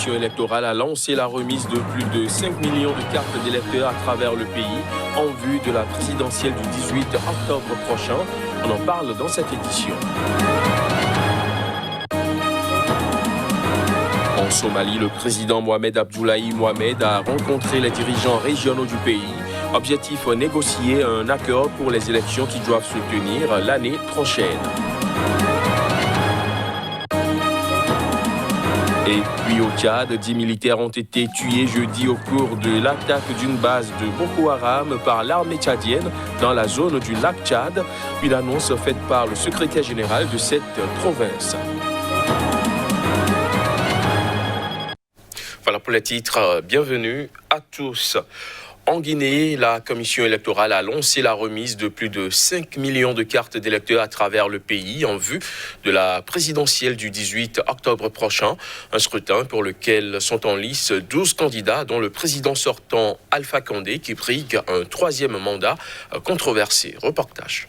Commission électorale a lancé la remise de plus de 5 millions de cartes d'électeurs à travers le pays en vue de la présidentielle du 18 octobre prochain. On en parle dans cette édition. En Somalie, le président Mohamed Abdullahi Mohamed a rencontré les dirigeants régionaux du pays. Objectif, négocier un accord pour les élections qui doivent se tenir l'année prochaine. Et puis au Tchad, 10 militaires ont été tués jeudi au cours de l'attaque d'une base de Boko Haram par l'armée tchadienne dans la zone du lac Tchad. Une annonce faite par le secrétaire général de cette province. Voilà pour les titres. Bienvenue à tous. En Guinée, la commission électorale a lancé la remise de plus de 5 millions de cartes d'électeurs à travers le pays en vue de la présidentielle du 18 octobre prochain. Un scrutin pour lequel sont en lice 12 candidats, dont le président sortant Alpha Condé qui brigue un troisième mandat controversé. Reportage.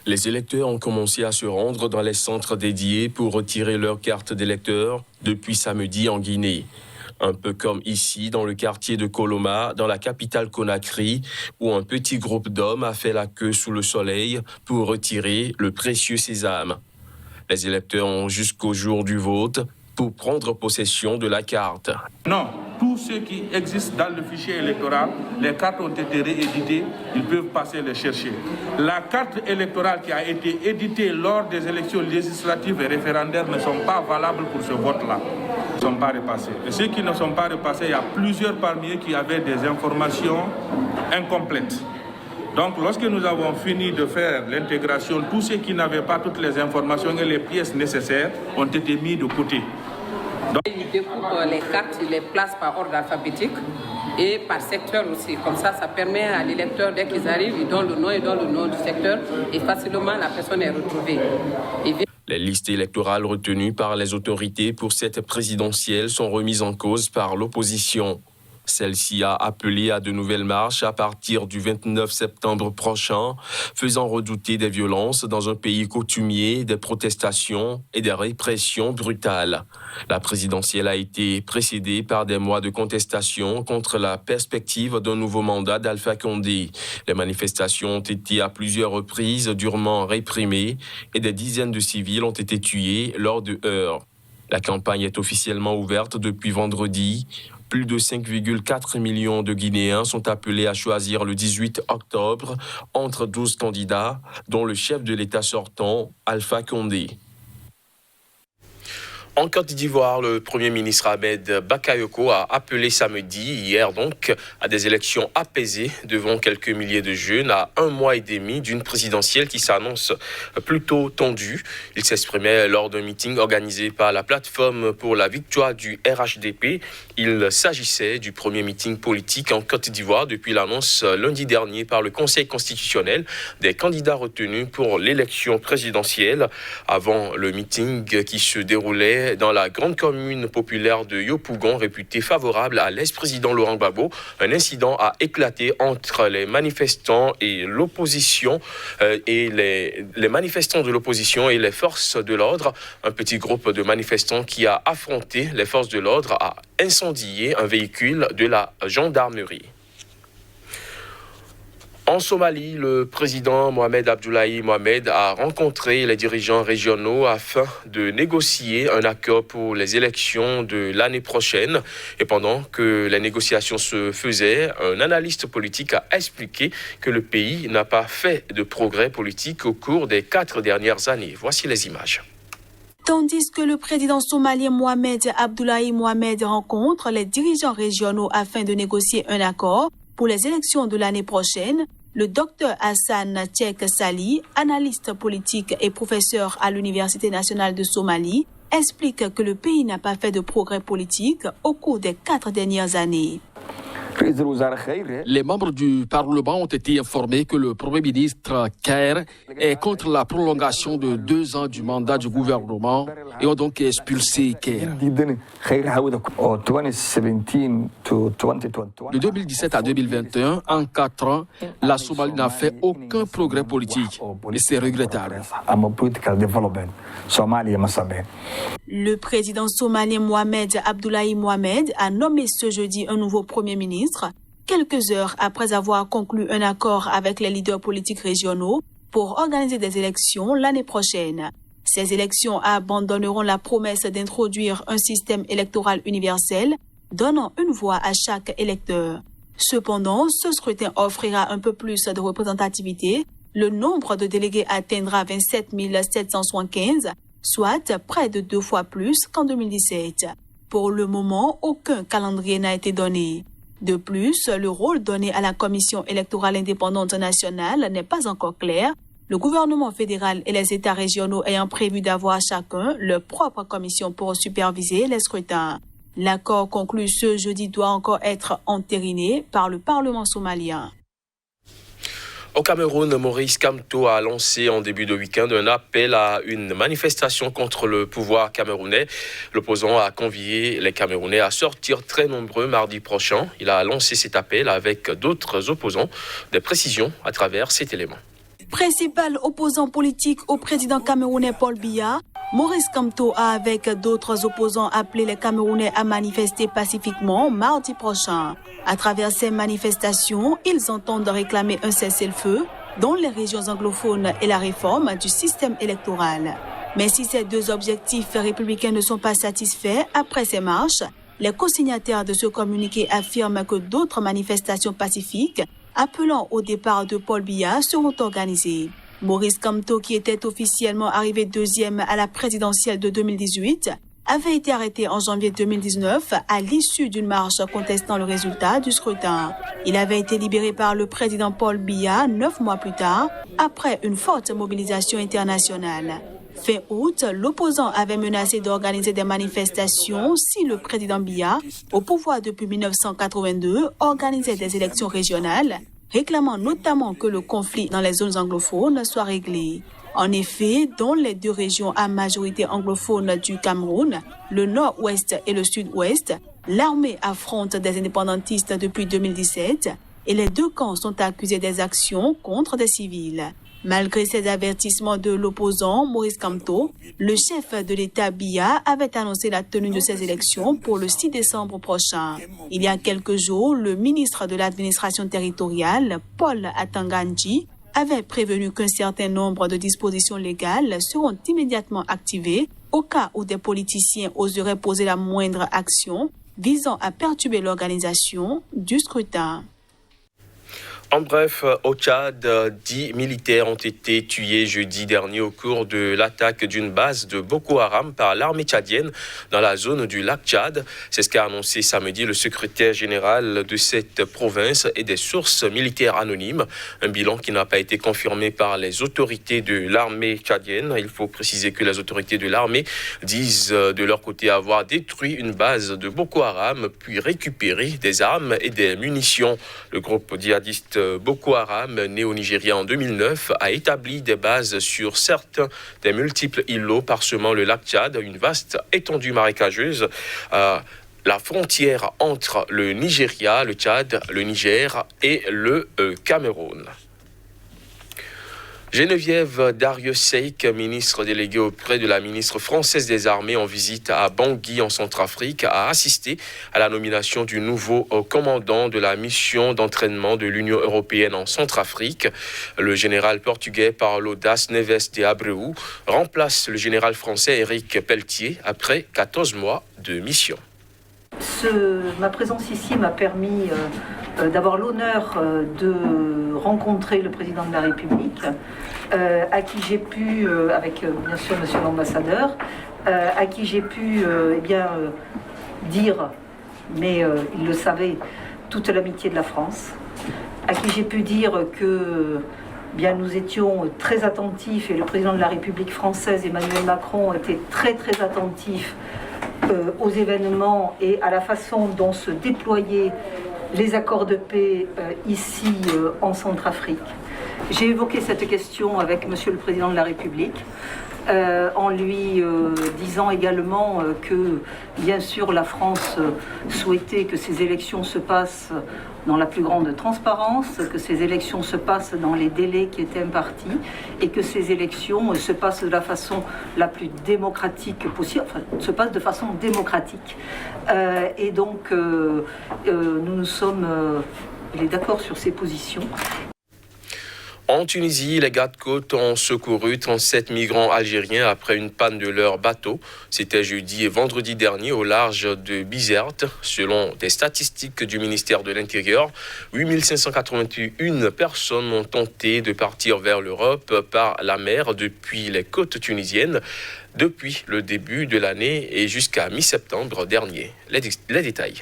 Les électeurs ont commencé à se rendre dans les centres dédiés pour retirer leurs cartes d'électeurs depuis samedi en Guinée. Un peu comme ici, dans le quartier de Koloma, dans la capitale Conakry, où un petit groupe d'hommes a fait la queue sous le soleil pour retirer le précieux sésame. Les électeurs ont jusqu'au jour du vote pour prendre possession de la carte. Non, tous ceux qui existent dans le fichier électoral, les cartes ont été rééditées, ils peuvent passer les chercher. La carte électorale qui a été éditée lors des élections législatives et référendaires ne sont pas valables pour ce vote-là. Ils ne sont pas repassés. Et ceux qui ne sont pas repassés, il y a plusieurs parmi eux qui avaient des informations incomplètes. Donc, lorsque nous avons fini de faire l'intégration, tous ceux qui n'avaient pas toutes les informations et les pièces nécessaires ont été mis de côté. Ils découpent les cartes, ils les placent par ordre alphabétique et par secteur aussi. Comme ça permet à l'électeur, dès qu'ils arrivent, ils donnent le nom du secteur et facilement la personne est retrouvée. Les listes électorales retenues par les autorités pour cette présidentielle sont remises en cause par l'opposition. Celle-ci a appelé à de nouvelles marches à partir du 29 septembre prochain, faisant redouter des violences dans un pays coutumier, des protestations et des répressions brutales. La présidentielle a été précédée par des mois de contestation contre la perspective d'un nouveau mandat d'Alpha Condé. Les manifestations ont été à plusieurs reprises durement réprimées et des dizaines de civils ont été tués lors de heurts. La campagne est officiellement ouverte depuis vendredi. Plus de 5,4 millions de Guinéens sont appelés à choisir le 18 octobre entre 12 candidats, dont le chef de l'État sortant, Alpha Condé. En Côte d'Ivoire, le Premier ministre Ahmed Bakayoko a appelé hier à des élections apaisées devant quelques milliers de jeunes à 1 mois et demi d'une présidentielle qui s'annonce plutôt tendue. Il s'exprimait lors d'un meeting organisé par la plateforme pour la victoire du RHDP. Il s'agissait du premier meeting politique en Côte d'Ivoire depuis l'annonce lundi dernier par le Conseil constitutionnel des candidats retenus pour l'élection présidentielle. Avant le meeting qui se déroulait dans la grande commune populaire de Yopougon, réputée favorable à l'ex-président Laurent Gbagbo, un incident a éclaté entre les manifestants et l'opposition et les manifestants de l'opposition et les forces de l'ordre. Un petit groupe de manifestants qui a affronté les forces de l'ordre a incendié un véhicule de la gendarmerie. En Somalie, le président Mohamed Abdullahi Mohamed a rencontré les dirigeants régionaux afin de négocier un accord pour les élections de l'année prochaine. Et pendant que les négociations se faisaient, un analyste politique a expliqué que le pays n'a pas fait de progrès politique au cours des 4 dernières années. Voici les images. Tandis que le président somalien Mohamed Abdullahi Mohamed rencontre les dirigeants régionaux afin de négocier un accord pour les élections de l'année prochaine, le docteur Hassan Tchek Sali, analyste politique et professeur à l'Université nationale de Somalie, explique que le pays n'a pas fait de progrès politique au cours des 4 dernières années. Les membres du Parlement ont été informés que le Premier ministre Kair est contre la prolongation de 2 ans du mandat du gouvernement et ont donc expulsé Kair. De 2017 à 2021, en 4 ans, la Somalie n'a fait aucun progrès politique et c'est regrettable. Le président somalien Mohamed Abdullahi Mohamed a nommé ce jeudi un nouveau Premier ministre, quelques heures après avoir conclu un accord avec les leaders politiques régionaux pour organiser des élections l'année prochaine. Ces élections abandonneront la promesse d'introduire un système électoral universel, donnant une voix à chaque électeur. Cependant, ce scrutin offrira un peu plus de représentativité. Le nombre de délégués atteindra 27 775, soit près de 2 fois plus qu'en 2017. Pour le moment, aucun calendrier n'a été donné. De plus, le rôle donné à la Commission électorale indépendante nationale n'est pas encore clair, le gouvernement fédéral et les États régionaux ayant prévu d'avoir chacun leur propre commission pour superviser les scrutins. L'accord conclu ce jeudi doit encore être entériné par le Parlement somalien. Au Cameroun, Maurice Kamto a lancé en début de week-end un appel à une manifestation contre le pouvoir camerounais. L'opposant a convié les Camerounais à sortir très nombreux mardi prochain. Il a lancé cet appel avec d'autres opposants. Des précisions à travers cet élément. Principal opposant politique au président camerounais Paul Biya, Maurice Kamto a avec d'autres opposants appelé les Camerounais à manifester pacifiquement mardi prochain. À travers ces manifestations, ils entendent réclamer un cessez-le-feu dans les régions anglophones et la réforme du système électoral. Mais si ces deux objectifs républicains ne sont pas satisfaits après ces marches, les co-signataires de ce communiqué affirment que d'autres manifestations pacifiques appelant au départ de Paul Biya seront organisées. Maurice Kamto, qui était officiellement arrivé deuxième à la présidentielle de 2018, avait été arrêté en janvier 2019 à l'issue d'une marche contestant le résultat du scrutin. Il avait été libéré par le président Paul Biya 9 mois plus tard, après une forte mobilisation internationale. Fin août, l'opposant avait menacé d'organiser des manifestations si le président Biya, au pouvoir depuis 1982, organisait des élections régionales, réclamant notamment que le conflit dans les zones anglophones soit réglé. En effet, dans les deux régions à majorité anglophone du Cameroun, le nord-ouest et le sud-ouest, l'armée affronte des indépendantistes depuis 2017 et les deux camps sont accusés des actions contre des civils. Malgré ces avertissements de l'opposant Maurice Kamto, le chef de l'État Biya avait annoncé la tenue de ces élections pour le 6 décembre prochain. Il y a quelques jours, le ministre de l'administration territoriale, Paul Atanganji, avait prévenu qu'un certain nombre de dispositions légales seront immédiatement activées au cas où des politiciens oseraient poser la moindre action visant à perturber l'organisation du scrutin. En bref, au Tchad, 10 militaires ont été tués jeudi dernier au cours de l'attaque d'une base de Boko Haram par l'armée tchadienne dans la zone du lac Tchad. C'est ce qu'a annoncé samedi le secrétaire général de cette province et des sources militaires anonymes. Un bilan qui n'a pas été confirmé par les autorités de l'armée tchadienne. Il faut préciser que les autorités de l'armée disent de leur côté avoir détruit une base de Boko Haram puis récupéré des armes et des munitions. Le groupe djihadiste Boko Haram, né au Nigeria en 2009, a établi des bases sur certains des multiples îlots parsemant le lac Tchad, une vaste étendue marécageuse, la frontière entre le Nigeria, le Tchad, le Niger et le Cameroun. Geneviève Dariussèque, ministre déléguée auprès de la ministre française des Armées en visite à Bangui en Centrafrique, a assisté à la nomination du nouveau commandant de la mission d'entraînement de l'Union européenne en Centrafrique. Le général portugais Paulo das Neves de Abreu remplace le général français Éric Pelletier après 14 mois de mission. Ma présence ici m'a permis d'avoir l'honneur de rencontrer le président de la République, à qui j'ai pu, avec bien sûr monsieur l'ambassadeur, à qui j'ai pu dire, mais il le savait, toute l'amitié de la France, à qui j'ai pu dire que nous étions très attentifs, et le président de la République française, Emmanuel Macron, était très très attentif aux événements et à la façon dont se déployaient les accords de paix ici en Centrafrique. J'ai évoqué cette question avec Monsieur le Président de la République en lui disant également que, bien sûr, la France souhaitait que ces élections se passent dans la plus grande transparence, que ces élections se passent dans les délais qui étaient impartis et que ces élections se passent de la façon la plus démocratique possible, enfin, se passent de façon démocratique. Et donc, nous sommes d'accord sur ces positions. En Tunisie, les gardes-côtes ont secouru 37 migrants algériens après une panne de leur bateau. C'était jeudi et vendredi dernier au large de Bizerte. Selon des statistiques du ministère de l'Intérieur, 8581 personnes ont tenté de partir vers l'Europe par la mer depuis les côtes tunisiennes depuis le début de l'année et jusqu'à mi-septembre dernier. Les détails.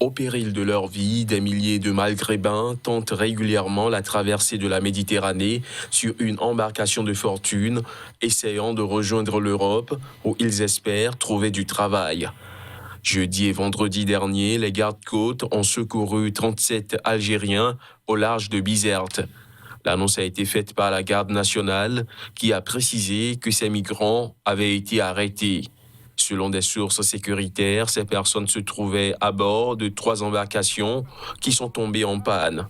Au péril de leur vie, des milliers de Maghrébins tentent régulièrement la traversée de la Méditerranée sur une embarcation de fortune, essayant de rejoindre l'Europe où ils espèrent trouver du travail. Jeudi et vendredi dernier, les gardes-côtes ont secouru 37 Algériens au large de Bizerte. L'annonce a été faite par la garde nationale qui a précisé que ces migrants avaient été arrêtés. Selon des sources sécuritaires, ces personnes se trouvaient à bord de 3 embarcations qui sont tombées en panne.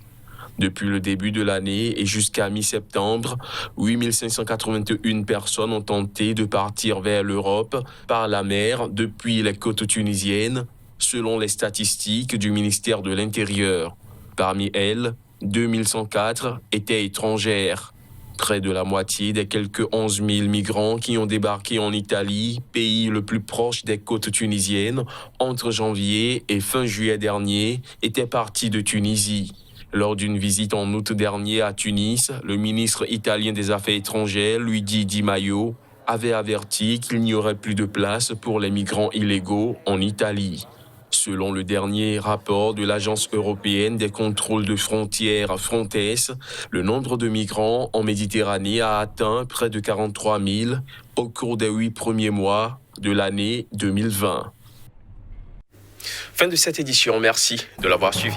Depuis le début de l'année et jusqu'à mi-septembre, 8581 personnes ont tenté de partir vers l'Europe par la mer depuis les côtes tunisiennes, selon les statistiques du ministère de l'Intérieur. Parmi elles, 2104 étaient étrangères. Près de la moitié des quelques 11 000 migrants qui ont débarqué en Italie, pays le plus proche des côtes tunisiennes, entre janvier et fin juillet dernier, étaient partis de Tunisie. Lors d'une visite en août dernier à Tunis, le ministre italien des Affaires étrangères, Luigi Di Maio, avait averti qu'il n'y aurait plus de place pour les migrants illégaux en Italie. Selon le dernier rapport de l'Agence européenne des contrôles de frontières Frontex, le nombre de migrants en Méditerranée a atteint près de 43 000 au cours des 8 premiers mois de l'année 2020. Fin de cette édition, merci de l'avoir suivi.